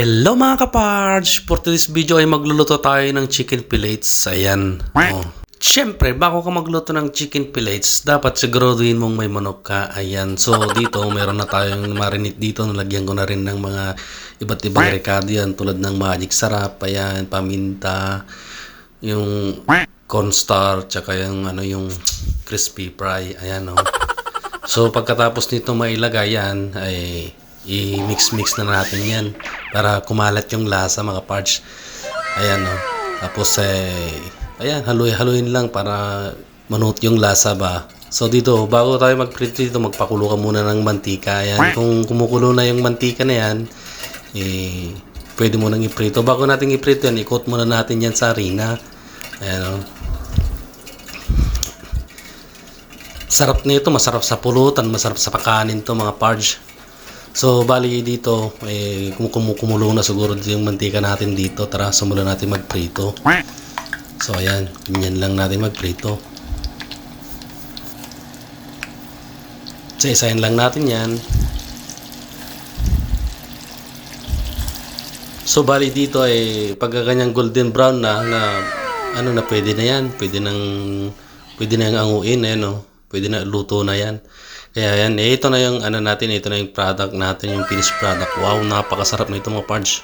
Hello mga kapards! For today's video ay magluluto tayo ng chicken fillets. Ayan. Oh. Siyempre, bago ka magluto ng chicken fillets, dapat siguraduhin mong may manok ka. Ayan. So, dito, meron na tayong marinate dito. Nalagyan ko na rin ng mga iba't ibang rekado yan. Tulad ng magic sarap, ayan, paminta, yung cornstarch, tsaka yung, yung crispy fry. Ayan, oh. So, pagkatapos nito mailagay yan, ay i-mix-mix na natin yan para kumalat yung lasa mga parts. Ayan, oh. Tapos ayan, haluin lang para manuot yung lasa ba. So dito, bago tayo mag-prito dito, magpakulo ka muna ng mantika. Ayan, kung kumukulo na yung mantika na yan, pwede mo nang iprito. Bago natin iprito yan, i-coat muna natin yan sa harina. Ayan, oh. Sarap nito, masarap sa pulutan, masarap sa pakanin to mga parts. So, bali dito, kumukulo na siguro yung mantika natin dito. Tara, simulan natin magprito. So, ayan, ganyan lang natin magprito. So, isahin lang natin yan. So, bali dito pag ganyang golden brown na pwede na yan. Pwede na yung anguin, ayan, oh. Pwede na, luto na yan. Kaya yan, ito na yung natin, ito na yung product natin, yung finished product. Wow, napakasarap na ito mga parts.